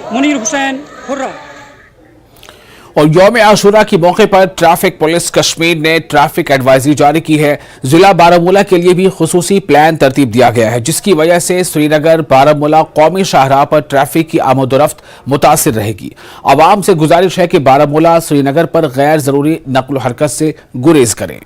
Munir Hussain, hurrah. और यौम आशूरा के मौके पर ट्रैफिक पुलिस कश्मीर ने ट्रैफिक एडवाइजरी जारी की है। जिला बारामूला के लिए भी खुसूसी प्लान तरतीब दिया गया है, जिसकी वजह से श्रीनगर बारामूला कौमी शाहराह पर ट्रैफिक की आमदोरफ्त मुतासिर रहेगी। आवाम से गुजारिश है कि बारामूला श्रीनगर पर गैर जरूरी नक्ल हरकत से गुरेज करें।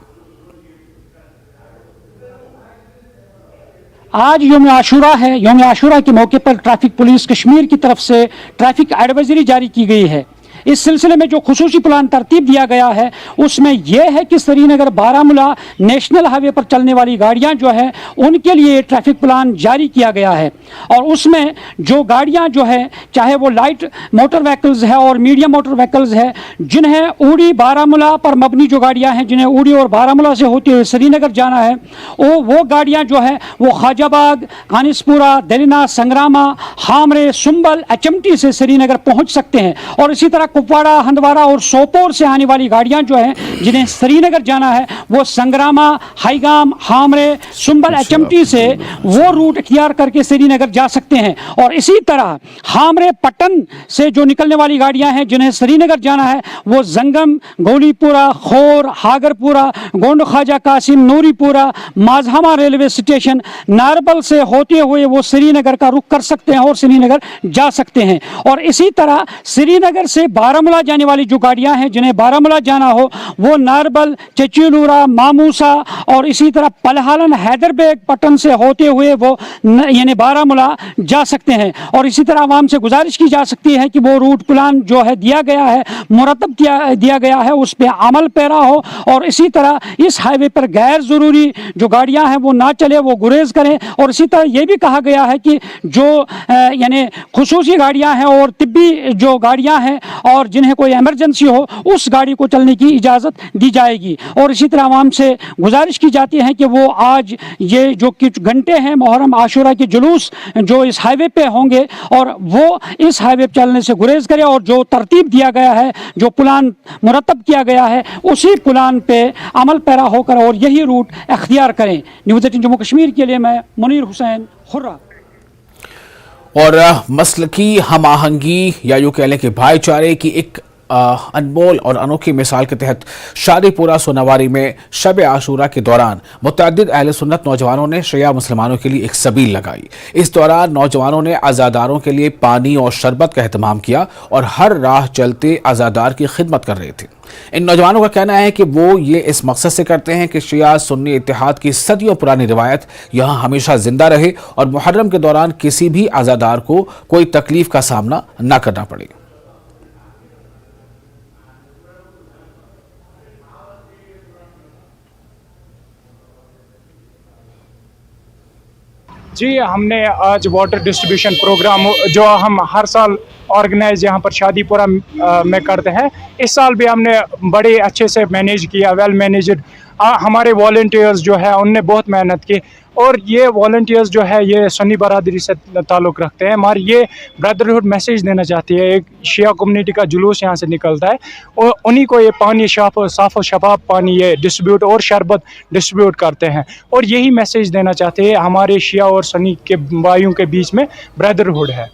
आज यौम आशूरा है। यौम आशूरा के मौके पर ट्रैफिक पुलिस कश्मीर की तरफ से ट्रैफिक एडवाइजरी जारी की गई है। इस सिलसिले में जो खुसूसी प्लान तरतीब दिया गया है उसमें यह है कि श्रीनगर बारामूला नेशनल हाईवे पर चलने वाली गाड़ियां जो है उनके लिए ट्रैफिक प्लान जारी किया गया है। और उसमें जो गाड़ियां जो है, चाहे वो लाइट मोटर व्हीकल्स है और मीडियम मोटर व्हीकल्स है, जिन्हें उड़ी बारामूला पर मबनी जो गाड़ियां हैं, जिन्हें उड़ी और बारामूला से होते हुए श्रीनगर जाना है, वो गाड़ियां जो है वो खाजाबाग, कानिसपुरा, दलिना, संग्रामा, हामरे, सुंबल, एचएमटी से श्रीनगर पहुंच सकते हैं। और इसी तरह कुपवाड़ा, हंदवाड़ा और सोपोर से आने वाली गाड़ियां जो हैं जिन्हें श्रीनगर जाना है, वो संग्रामा, हाईगाम, हामरे, सुंबल, एचएमटी से वो रूट इख्तियार करके श्रीनगर जा सकते हैं। और इसी तरह हामरे पटन से जो निकलने वाली गाड़ियां हैं जिन्हें श्रीनगर जाना है, वो जंगम, गौलीपुरा, खोर, हागरपुरा, गोंड ख्वाजा कासिम, नूरीपुरा, माझामा रेलवे स्टेशन, नारबल से होते हुए वो श्रीनगर का रुख कर सकते हैं और श्रीनगर जा सकते हैं। और इसी तरह श्रीनगर से बारामूला जाने वाली जो गाड़ियां हैं जिन्हें बारामूला जाना हो, वो नारबल, चचीलूरा, मामूसा और इसी तरह पलहालन, हैदरबेग पटन से होते हुए वो यानी बारामूला जा सकते हैं। और इसी तरह आवाम से गुजारिश की जा सकती है कि वो रूट प्लान जो है दिया गया है, मुरतब दिया गया है, उस पर अमल पैरा हो। और इसी तरह इस हाईवे पर गैर ज़रूरी जो गाड़ियां हैं वो ना चले, वो गुरेज करें। और इसी तरह ये भी कहा गया है कि जो यानी खुसूसी गाड़ियां हैं और तिब्बी जो गाड़ियां हैं और जिन्हें कोई इमरजेंसी हो, उस गाड़ी को चलने की इजाज़त दी जाएगी। और इसी तरह आवाम से गुजारिश की जाती है कि वो आज ये जो कुछ घंटे हैं मुहर्रम आशूरा के जुलूस जो इस हाईवे पे होंगे, और वो इस हाईवे पे चलने से गुरेज करें और जो तरतीब दिया गया है, जो प्लान मुरतब किया गया है, उसी प्लान पे अमल पैरा होकर और यही रूट अख्तियार करें। न्यूज़ 18 जम्मू कश्मीर के लिए मैं मुनीर हुसैन, हुर्रा। और मसलकी हम आहंगी या यूं कह लें कि भाईचारे की एक अनमोल और अनोखी मिसाल के तहत शादीपुरा सोनावारी में शब आशूरा के दौरान मुतअद्दिद अहले सुन्नत नौजवानों ने शिया मुसलमानों के लिए एक सबील लगाई। इस दौरान नौजवानों ने आज़ादारों के लिए पानी और शरबत का एहतमाम किया और हर राह चलते आज़ादार की खिदमत कर रहे थे। इन नौजवानों का कहना है कि वो ये इस मकसद से करते हैं कि शिया सुन्नी इत्तेहाद की सदियों पुरानी रिवायत यहाँ हमेशा जिंदा रहे और मुहर्रम के दौरान किसी भी आज़ादार को कोई तकलीफ का सामना न करना पड़े। जी, हमने आज वाटर डिस्ट्रीब्यूशन प्रोग्राम जो हम हर साल ऑर्गेनाइज यहाँ पर शादीपुरा में करते हैं, इस साल भी हमने बड़े अच्छे से मैनेज किया, वेल मैनेज्ड। हमारे वॉलंटियर्स जो है उनने बहुत मेहनत की और ये वॉलंटियर्स जो है ये सुन्नी बरादरी से ताल्लुक़ रखते हैं। हमारी ये ब्रदरहुड मैसेज देना चाहती है। एक शिया कम्युनिटी का जुलूस यहाँ से निकलता है और उन्हीं को ये पानी साफ़ और शफाफ पानी ये डिस्ट्रीब्यूट और शरबत डिस्ट्रीब्यूट करते हैं और यही मैसेज देना चाहते हैं। हमारे शिया और सुन्नी के भाइयों के बीच में ब्रदरहुड है।